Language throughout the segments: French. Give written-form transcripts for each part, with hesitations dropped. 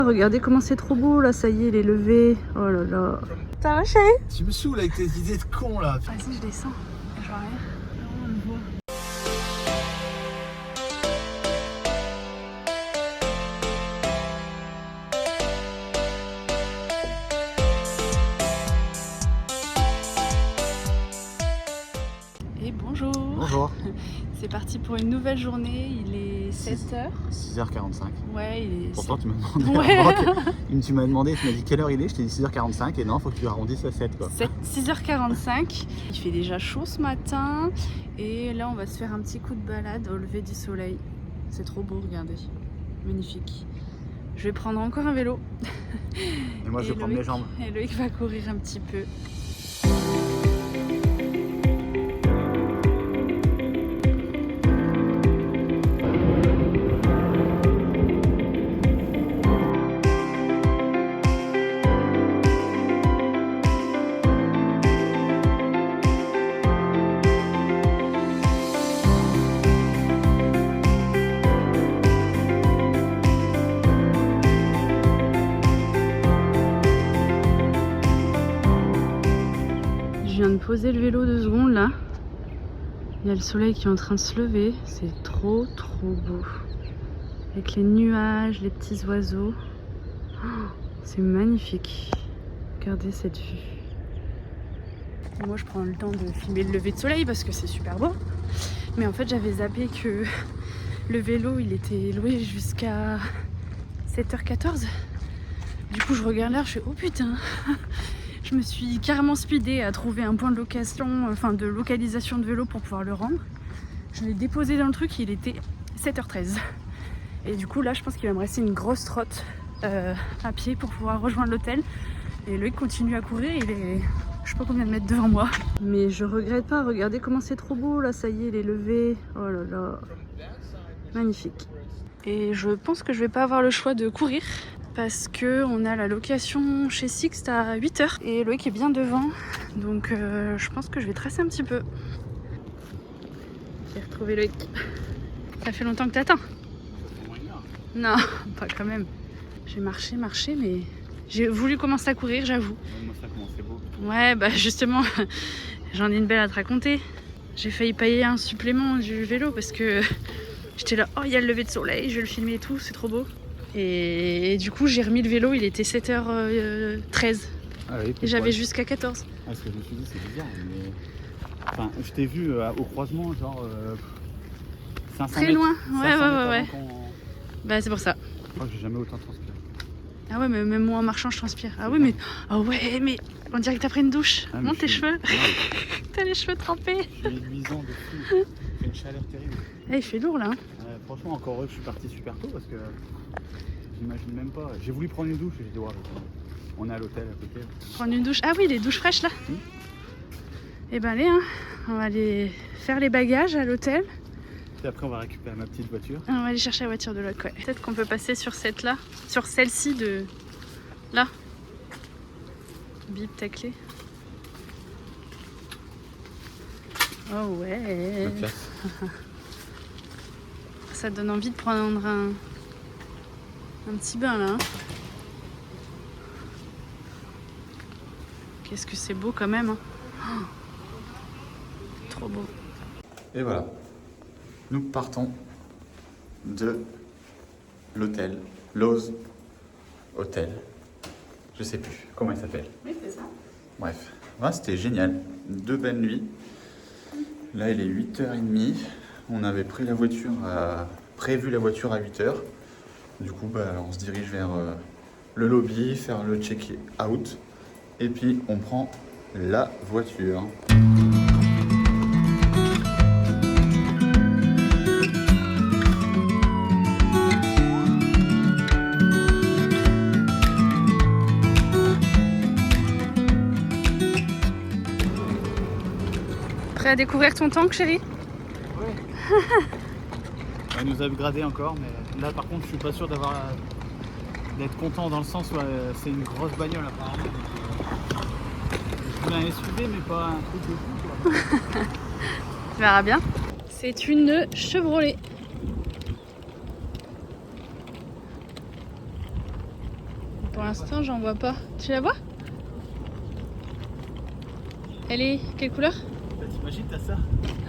Regardez comment c'est trop beau là, ça y est, il est levé. Oh là là. Ça va chérie? Tu me saoules avec tes idées de con là. Vas-y, je descends. Je vois rien. On le voit. Et bonjour. Bonjour. C'est parti pour une nouvelle journée, il est 7h. 6h45. Ouais, il est... Pourtant tu m'as demandé Ouais. avant tu m'as demandé, tu m'as dit quelle heure il est, je t'ai dit 6h45 et non, faut que tu arrondisses à 7 quoi. 6h45, il fait déjà chaud ce matin et là on va se faire un petit coup de balade au lever du soleil. C'est trop beau, regardez, magnifique. Je vais prendre encore un vélo. Et moi je vais prendre mes jambes. Et Loïc va courir un petit peu. Je viens de poser le vélo 2 secondes là. Il y a le soleil qui est en train de se lever. C'est trop beau. Avec les nuages, les petits oiseaux. Oh, c'est magnifique. Regardez cette vue. Et moi je prends le temps de filmer le lever de soleil parce que c'est super beau. Mais en fait j'avais zappé que le vélo il était loué jusqu'à 7h14. Du coup je regarde l'heure, je fais oh putain. Je me suis carrément speedée à trouver un point de location, enfin de localisation de vélo pour pouvoir le rendre. Je l'ai déposé dans le truc, il était 7h13. Et du coup là je pense qu'il va me rester une grosse trotte à pied pour pouvoir rejoindre l'hôtel. Et Loïc continue à courir, il est je sais pas combien de mètres devant moi. Mais je regrette pas, regardez comment c'est trop beau là, ça y est, il est levé. Oh là là, magnifique. Et je pense que je vais pas avoir le choix de courir. Parce que on a la location chez Sixt à 8h et Loïc est bien devant, donc je pense que je vais tracer un petit peu. J'ai retrouvé Loïc. Ça fait longtemps que t'attends? Non, pas quand même. J'ai marché, mais j'ai voulu commencer à courir, j'avoue. Moi ça commence, c'est beau. Ouais, bah justement, j'en ai une belle à te raconter. J'ai failli payer un supplément du vélo parce que j'étais là, oh il y a le lever de soleil, je vais le filmer et tout, c'est trop beau. Et du coup j'ai remis le vélo, il était 7h13 Ah oui, et j'avais jusqu'à 14. Ah, ce que je me suis dit c'est bizarre, mais... Enfin, je t'ai vu au croisement genre 500 Très mètres, loin, 500 ouais, mètres ouais, avant ouais. qu'on- Bah c'est pour ça. Je crois que j'ai jamais autant transpiré. Ah ouais, mais même moi en marchant je transpire. Ah oui, mais mais on dirait que t'as pris une douche. Ah, Monte tes cheveux. Ouais, T'as les cheveux trempés. je suis luisant de fou. Il fait une chaleur terrible. Ah, il fait lourd là. Hein. Franchement, encore heureux que je suis parti super tôt parce que j'imagine même pas. J'ai voulu prendre une douche et j'ai dit, ouais, on est à l'hôtel à côté. Prendre une douche. Ah oui, les douches fraîches là. Et ben allez, hein. On va aller faire les bagages à l'hôtel. Et après, on va récupérer ma petite voiture. On va aller chercher la voiture de l'autre, ouais. Peut-être qu'on peut passer sur cette là, sur celle-ci de là. Bip ta clé. Oh ouais. Ma classe. Ça donne envie de prendre un petit bain là. Hein. Qu'est-ce que c'est beau quand même. Hein. Oh, trop beau. Et voilà. Nous partons de l'hôtel. Lowe's Hotel. Je sais plus comment il s'appelle. Oui, c'est ça. Bref. Ouais, c'était génial. 2 belles nuits. Là, il est 8h30. On avait pris la voiture prévu la voiture à 8h. Du coup, on se dirige vers le lobby, faire le check-out. Et puis, on prend la voiture. Prêt à découvrir ton tank, chérie? Ouais. Elle nous a upgradé encore, mais là par contre je suis pas sûr d'être content dans le sens où c'est une grosse bagnole apparemment. Je voulais un SUV mais pas un truc de fou quoi. Tu verras bien. C'est une Chevrolet. Pour l'instant, j'en vois pas. Tu la vois? Elle est quelle couleur? Bah, t'imagines, t'as ça?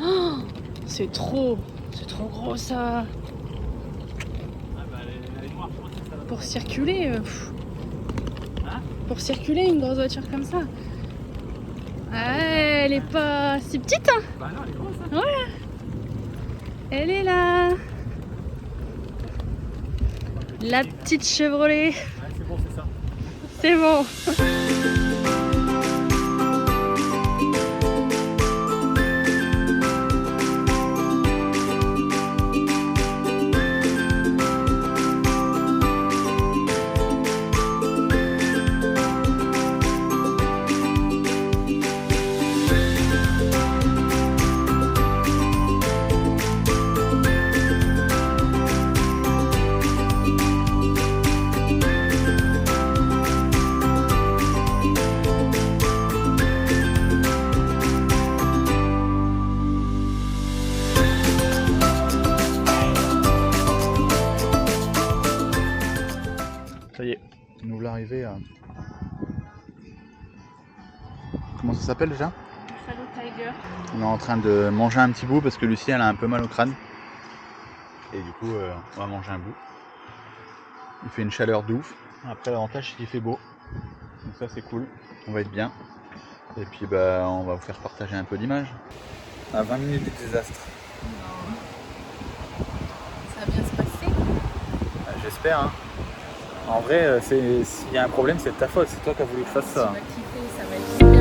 Oh, c'est trop gros ça. Ah bah elle est noire, je pense que ça va. Pour circuler, Hein? pour circuler une grosse voiture comme ça. Ah, elle est pas si petite hein. Bah non, elle est grosse hein. Ouais. Elle est là. La petite Chevrolet. Ouais, c'est bon, c'est ça. C'est bon. Ça y est, nous voilà arrivés à... Comment ça s'appelle déjà? Salut Tiger. On est en train de manger un petit bout parce que Lucie elle a un peu mal au crâne. Et du coup on va manger un bout. Il fait une chaleur de ouf. Après l'avantage c'est qu'il fait beau. Donc ça c'est cool. On va être bien. Et puis bah on va vous faire partager un peu d'images. À 20 minutes du désastre. Non. Ça va bien se passer. J'espère hein. En vrai s'il y a un problème c'est de ta faute. C'est toi qui as voulu que je fasse ça. Tu vas kiffer, ça va être super.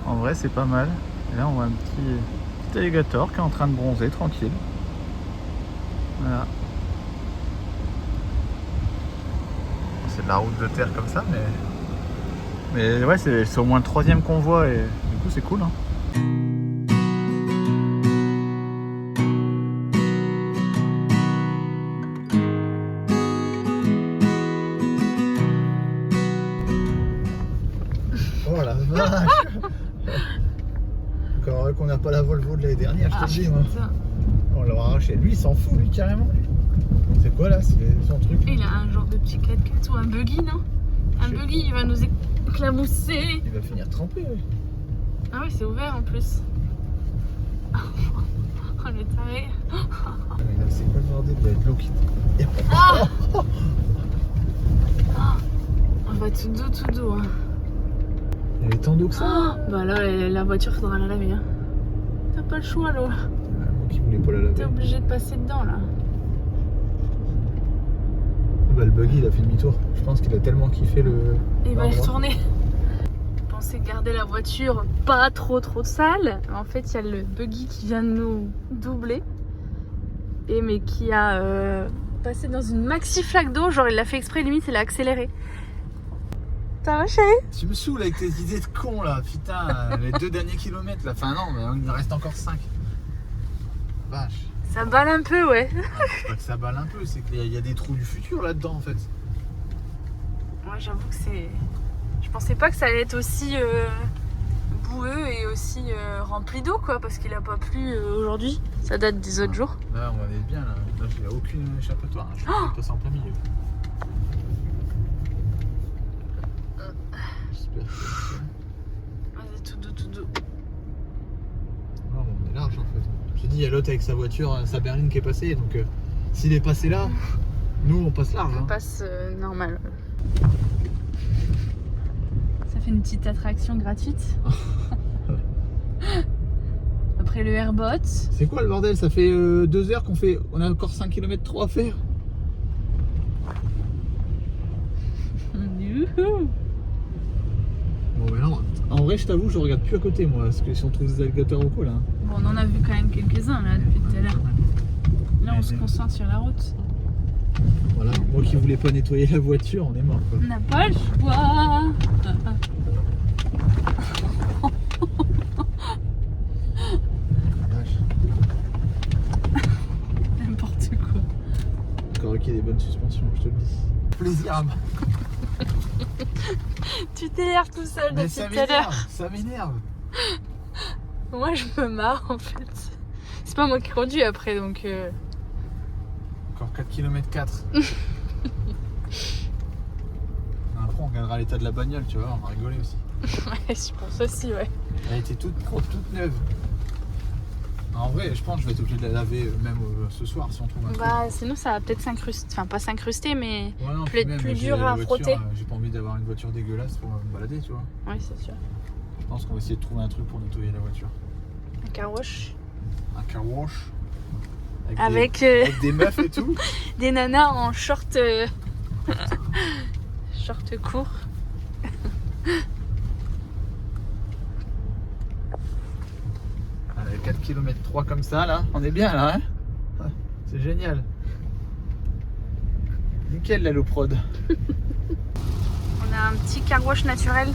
En vrai c'est pas mal. Et là on voit un petit alligator qui est en train de bronzer tranquille. Voilà. C'est de la route de terre comme ça mais ouais c'est au moins le 3e qu'on voit et du coup c'est cool hein. Oh la vache. Encore heureux qu'on n'a pas la Volvo de l'année dernière, je te le dis moi. On l'a arraché. Lui il s'en fout lui carrément. C'est quoi là? C'est son truc. Il a un genre de petit 4x4 ou un buggy non? Un buggy il va nous éclamousser. Il va finir trempé oui. Ah oui c'est ouvert en plus. Oh le taré. C'est quoi le bordel? Il va être l'eau qui... On va tout doux hein. Il y avait tant d'eau que ça. Bah là la voiture faudra la laver hein. T'as pas le choix l'eau. Moi qui voulais pas la laver. T'es obligé de passer dedans là. Bah, le buggy il a fait demi-tour. Je pense qu'il a tellement kiffé le... Il va y retourner. Je pensais garder la voiture pas trop sale. En fait il y a le buggy qui vient de nous doubler. Mais qui a passé dans une maxi flaque d'eau. Genre il l'a fait exprès, limite il a accéléré. Ça va, chérie? Tu me saoules avec tes idées de con là, putain, les 2 derniers kilomètres là. Enfin non, mais il en reste encore 5. Vache. Ça balle un peu, ouais. Ah, c'est pas que ça balle un peu, c'est qu'il y a des trous du futur là-dedans en fait. Moi, j'avoue que c'est... Je pensais pas que ça allait être aussi boueux et aussi rempli d'eau, quoi, parce qu'il a pas plu aujourd'hui. Ça date des autres jours. Là, on est bien là. Là, il n'y a aucune échappatoire. Je peux passer en plein milieu. J'espère que Vas-y, tout doux, tout doux. non, on est large en fait. Je te dis, il y a l'autre avec sa voiture, sa berline qui est passée. Donc, s'il est passé là, nous on passe large. On Hein. passe normal. Ça fait une petite attraction gratuite. Après le Airbot. C'est quoi le bordel? Ça fait 2 heures qu'on fait. On a encore 5 km 3 à faire. Youhou. Bon, mais non. En vrai, je t'avoue, je regarde plus à côté moi. Parce que si on trouve des alligators ou quoi là. Bon, on en a vu quand même quelques-uns là depuis tout à l'heure. Là, on se concentre sur la route. Voilà, moi qui voulais pas nettoyer la voiture, on est mort quoi. On n'a pas le choix. N'importe quoi. Encore qu'il y ait des bonnes suspensions, je te le dis. Plaisir. Tu t'énerves tout seul Mais depuis ça tout à l'heure. m'énerve, ça m'énerve. Moi, je me marre en fait. C'est pas moi qui conduis après donc. Encore 4 km 4. Après, on regardera l'état de la bagnole, tu vois, on va rigoler aussi. Ouais, je pense aussi, ouais. Elle était toute propre, toute neuve. En vrai, je pense que je vais être obligé de la laver même ce soir si on trouve un truc. Bah, sinon, ça va peut-être s'incruster. Enfin, pas s'incruster, mais. Ouais, non, plus- puis même, plus j'ai dur la à voiture, frotter. J'ai pas envie d'avoir une voiture dégueulasse pour me balader, tu vois. Oui, c'est sûr. Je pense qu'on va essayer de trouver un truc pour nettoyer la voiture. Un car wash. Un car wash. Avec Avec des meufs et tout. des nanas en short. Short court. Allez, 4 km 3 comme ça, là. On est bien, là, hein. Ouais, c'est génial. Nickel, la Loprod. On a un petit car wash naturel.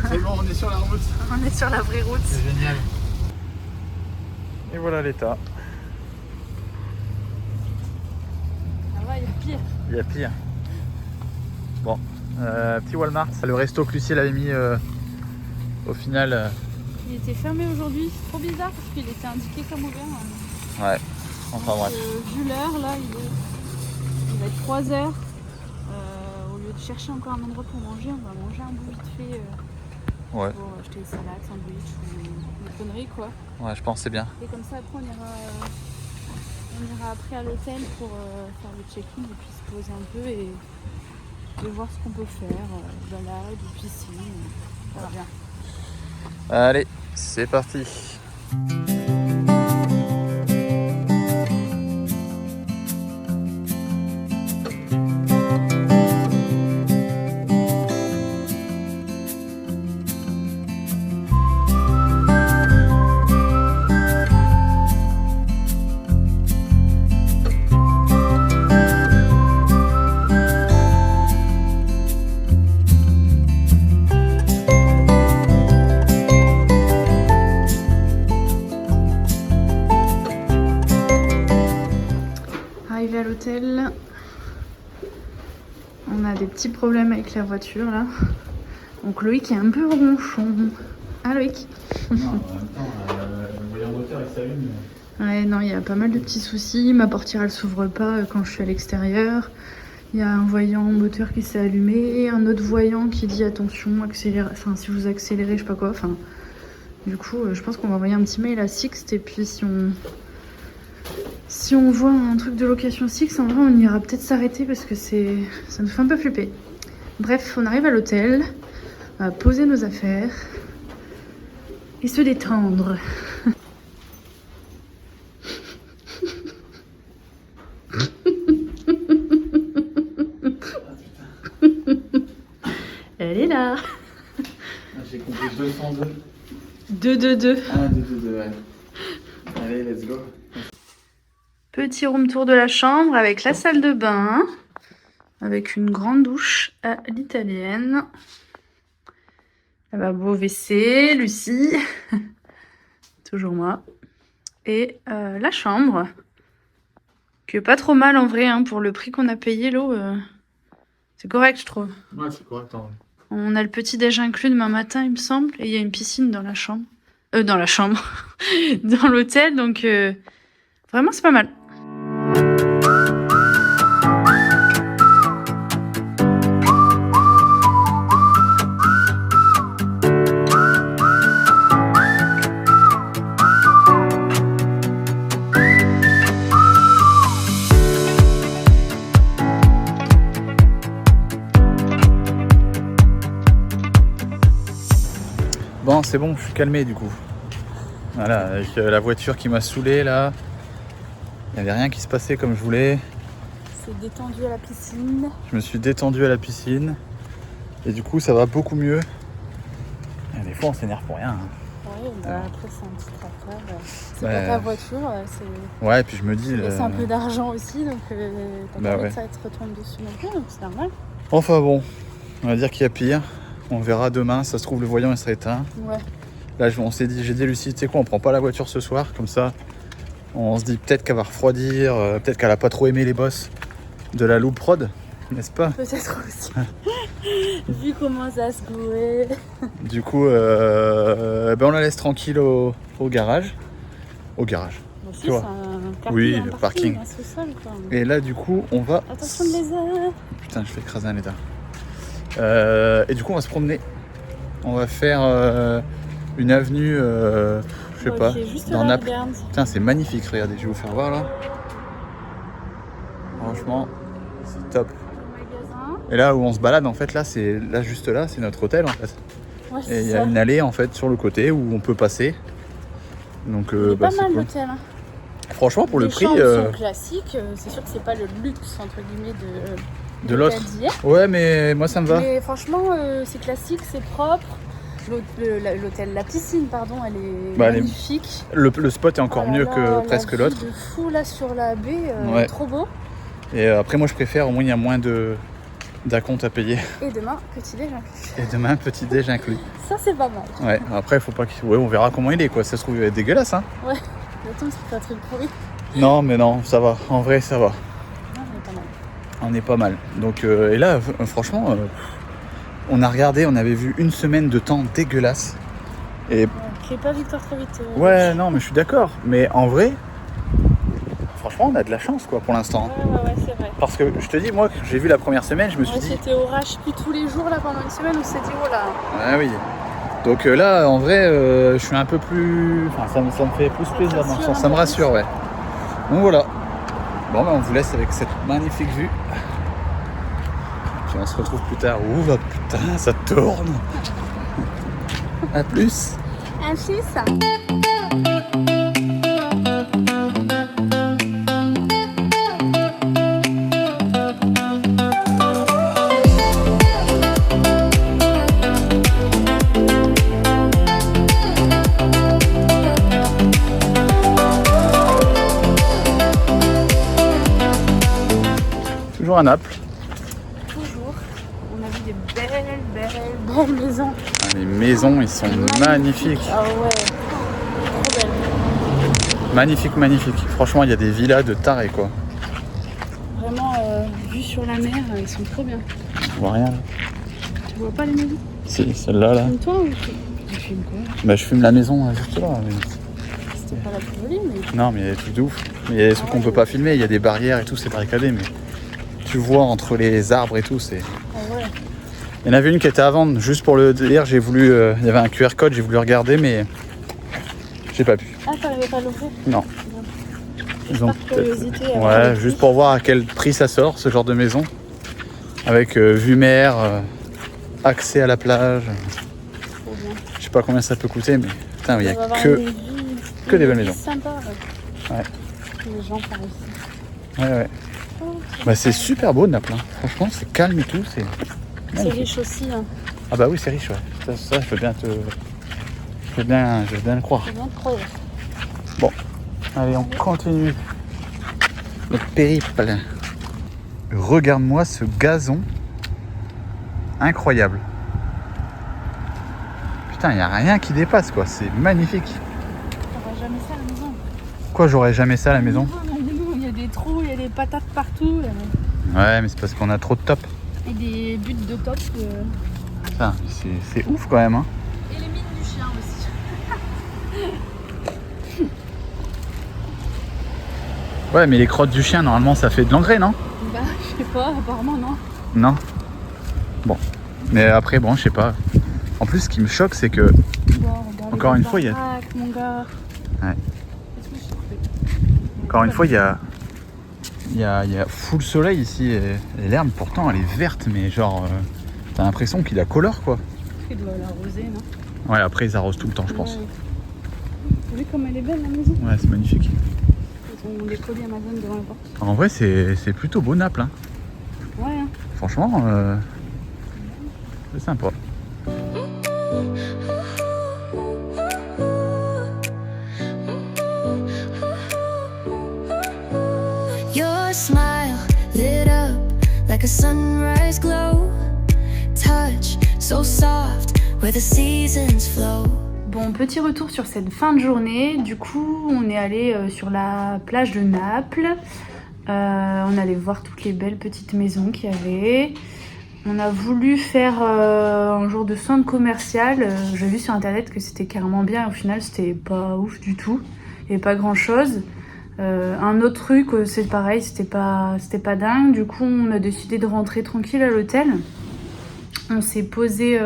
C'est bon, on est sur la route. On est sur la vraie route. C'est génial. Et voilà l'état. Ça va, il y a pire. Il y a pire. Bon, petit Walmart. Le resto que Lucie avait mis au final. Il était fermé aujourd'hui. C'est trop bizarre parce qu'il était indiqué comme ouvert. Ouais, enfin bref. Vu l'heure, là, il va être 3 heures. Au lieu de chercher encore un endroit pour manger, on va manger un bout vite fait Ouais, pour acheter des salades, sandwich ou des conneries quoi. ouais, je pense que c'est bien. Et comme ça, après, on ira après à l'hôtel pour faire le check-in et puis se poser un peu et voir ce qu'on peut faire. Balade ou piscine. Ça va bien. Allez, c'est parti. Arrivé à l'hôtel, on a des petits problèmes avec la voiture là. Donc Loïc est un peu ronchon. Ah Loïc? Non, en même temps, le voyant moteur il s'allume. Ouais, non, il y a pas mal de petits soucis. Ma portière elle s'ouvre pas quand je suis à l'extérieur. Il y a un voyant moteur qui s'est allumé, un autre voyant qui dit attention, accélérez, enfin si vous accélérez, je sais pas quoi. Enfin, du coup, je pense qu'on va envoyer un petit mail à Sixt et puis si on voit un truc de location Sixt, en vrai, on ira peut-être s'arrêter parce que ça nous fait un peu flipper. Bref, on arrive à l'hôtel, on va poser nos affaires et se détendre. Elle est là. J'ai compris 202. 222. Ah, 222, ouais. Allez, let's go. Petit room tour de la chambre avec la salle de bain. avec une grande douche à l'italienne. Lavabo WC, Lucie, toujours moi. Et la chambre, qui est pas trop mal en vrai, hein, pour le prix qu'on a payé, l'eau, c'est correct je trouve. Ouais, c'est correct. Hein. On a le petit déj inclus demain matin il me semble, et il y a une piscine dans la chambre. Dans la chambre, dans l'hôtel, donc vraiment c'est pas mal. Bon, c'est bon, je suis calmé du coup. Voilà, avec la voiture qui m'a saoulé là. Il n'y avait rien qui se passait comme je voulais. C'est détendu à la piscine. Je me suis détendu à la piscine. Et du coup, ça va beaucoup mieux. Et des fois, on s'énerve pour rien. Hein. Ouais, bah après, c'est un petit tracteur. C'est Ouais. pas ta voiture. C'est... Ouais, et puis je me dis. C'est un peu d'argent aussi, donc t'as pas envie que ça te retombe dessus non plus, donc c'est normal. Enfin bon, on va dire qu'il y a pire. On verra demain. Ça se trouve, le voyant il sera éteint. Ouais. Là, on s'est dit, j'ai dit Lucie, tu sais quoi, on prend pas la voiture ce soir. Comme ça, on se dit peut-être qu'elle va refroidir. Peut-être qu'elle a pas trop aimé les bosses de la loupe prod, n'est-ce pas? Peut-être aussi. Vu comment ça se gourait. Du coup, on la laisse tranquille au garage. Au garage. Bon, si, Tu vois. c'est un Oui, un le parking. Un sous-sol, quoi. Et là, du coup, on va... Attention de lézard. Putain, je fais écraser un lézard. Et du coup, on va se promener. On va faire une avenue, je sais pas, dans Naples. Putain, c'est magnifique, regardez, je vais vous faire voir là. Franchement, c'est top. Et là où on se balade, en fait, là, juste là, c'est notre hôtel, en fait. Ouais, et il y a une allée, en fait, sur le côté où on peut passer. Donc, c'est pas mal cool. l'hôtel. Hein. Franchement, pour le prix. Sont classiques, c'est sûr que c'est pas le luxe, entre guillemets, de l'autre. Ouais, mais moi, ça me va. Mais franchement, c'est classique, c'est propre. L'hôtel, la piscine, pardon, elle est magnifique. Le spot est encore mieux que presque l'autre. De fou là sur la baie, trop beau. Et après, moi, je préfère, au moins, il y a moins d'acompte à payer. Et demain, petit déj inclus. Et demain, petit déj inclus. Ça, c'est pas mal. Ouais, après, il faut pas qu'il... Ouais, on verra comment il est, quoi. Ça se trouve, il va être dégueulasse, hein. Ouais, attends, c'est pas un truc pourri. Non, mais non, ça va. En vrai, ça va. Non, on est pas mal. On est pas mal. Donc, et là, franchement, on a regardé, on avait vu une semaine de temps dégueulasse. Et... Ouais, crée pas Victor trop vite. Ouais, non, mais je suis d'accord. Mais en vrai... Franchement, on a de la chance, quoi, pour l'instant. Ouais, c'est vrai. Parce que je te dis, moi, j'ai vu la première semaine, je me suis dit... C'était orage puis tous les jours, là, pendant une semaine, où c'était oh là. Ah oui. Donc là, en vrai, je suis un peu plus... Enfin, ça me fait plus plaisir, ça me rassure, ouais. Donc voilà. Bon, on vous laisse avec cette magnifique vue. Puis on se retrouve plus tard. Ouh, bah putain, ça tourne. A plus. Un fils. Toujours à Naples. Toujours. On a vu des belles maisons. Ah, les maisons, ils sont magnifiques. Ah ouais. Trop belles. Magnifique. Franchement, il y a des villas de tarés, quoi. Vraiment, vue sur la mer, ils sont trop bien. Je vois rien là. Tu vois pas les maisons? Si, celle-là, là. Fume-toi ou tu fumes quoi? Bah, je fume la maison juste là. Mais... C'était pas la plus jolie, mais... Non, mais il y a des trucs de ouf. Mais il y a des trucs qu'on peut pas filmer, il y a des barrières et tout, c'est barricadé, mais tu vois entre les arbres et tout, c'est... Ah ouais. Il y en avait une qui était à vendre, juste pour le délire, j'ai voulu... il y avait un QR code, j'ai voulu regarder, mais j'ai pas pu. Ah, t'arrivais pas à l'ouvrir? Non. Ils ont curiosité. Ouais, juste pour voir à quel prix ça sort, ce genre de maison. Avec vue mer, accès à la plage. Trop bien. Je sais pas combien ça peut coûter, mais putain, il y a que des belles maisons. Sympa, ouais. Les gens par ici. Ouais. Bah, c'est super beau Naples, hein. Franchement, c'est calme et tout. C'est riche aussi. Hein. Ah bah oui, c'est riche, ouais. Ça, je veux bien le croire. Je veux bien te croire. Bon, allez, on continue notre périple. regarde-moi ce gazon. Incroyable. Putain, il n'y a rien qui dépasse, quoi. C'est magnifique. T'auras jamais ça à la maison. Quoi, j'aurais jamais ça à la maison? Il y a des trous, il y a des patates partout. Ouais, mais c'est parce qu'on a trop de top. Et des buts de top. Putain, c'est ouf quand même, hein. Et les mines du chien aussi. Ouais, mais les crottes du chien, normalement, ça fait de l'engrais, non? Bah, je sais pas, apparemment non. Non. Bon. Mais après, bon, je sais pas. En plus, ce qui me choque, c'est que... Encore une fois, il y a... Mon gars. Ouais. Encore une fois, il y a full soleil ici. Et l'herbe, pourtant, elle est verte, mais genre... t'as l'impression qu'il a colore, quoi. Il doit l'arroser, non? Ouais, après, ils arrosent tout le temps, je pense. Vous voyez comme elle est belle, la maison? Ouais, c'est magnifique. Ils ont des colis Amazon devant la porte. En vrai, c'est plutôt beau Naples, hein. Ouais, hein. Franchement, c'est sympa. Your smile lit up like a sunrise glow. Touch so soft where the seasons flow. Bon, petit retour sur cette fin de journée. Du coup, on est allé sur la plage de Naples. On allait voir toutes les belles petites maisons qu'il y avait. On a voulu faire un jour de centre commercial. J'ai vu sur internet que c'était carrément bien. Et au final, c'était pas ouf du tout. Il n'y avait pas grand chose. Un autre truc, c'est pareil, c'était pas dingue. Du coup, on a décidé de rentrer tranquille à l'hôtel. On s'est posé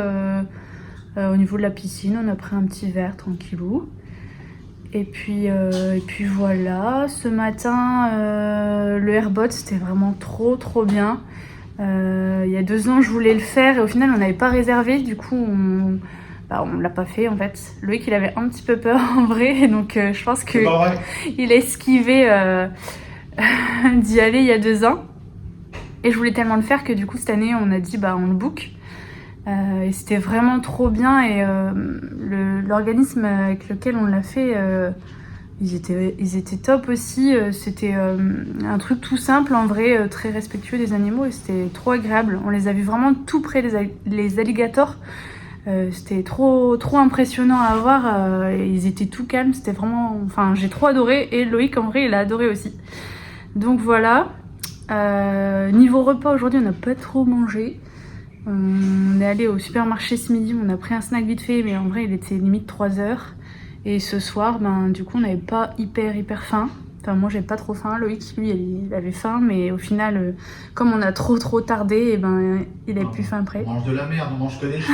au niveau de la piscine. On a pris un petit verre tranquillou. Et puis voilà. Ce matin, le airbot, c'était vraiment trop bien. Il y a 2 ans, je voulais le faire et au final, on n'avait pas réservé. Du coup, on l'a pas fait en fait. Loïc, il avait un petit peu peur en vrai, et donc je pense que il a esquivé d'y aller il y a 2 ans. Et je voulais tellement le faire que du coup cette année, on a dit on le book. Et c'était vraiment trop bien et l'organisme avec lequel on l'a fait, ils étaient top aussi. C'était un truc tout simple en vrai, très respectueux des animaux et c'était trop agréable. On les a vus vraiment tout près les alligators. C'était trop impressionnant à voir. Ils étaient tout calmes, c'était vraiment... Enfin, j'ai trop adoré et Loïc en vrai il a adoré aussi. Donc voilà. Niveau repas aujourd'hui on n'a pas trop mangé. On est allé au supermarché ce midi, on a pris un snack vite fait mais en vrai il était limite 3h. Et ce soir du coup on n'avait pas hyper faim. Enfin moi j'avais pas trop faim, Loïc lui il avait faim mais au final comme on a trop tardé il avait plus faim après. On mange de la merde, on mange que des chips.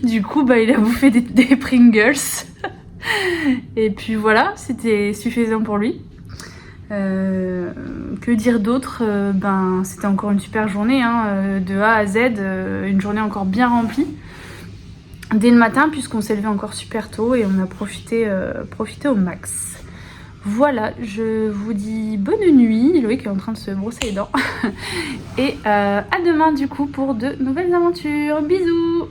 Du coup il a bouffé des Pringles. Et puis voilà, c'était suffisant pour lui. Que dire d'autre? C'était encore une super journée de A à Z, une journée encore bien remplie dès le matin puisqu'on s'est levé encore super tôt et on a profité au max. Voilà, je vous dis bonne nuit. Loïc est en train de se brosser les dents et à demain du coup pour de nouvelles aventures. Bisous.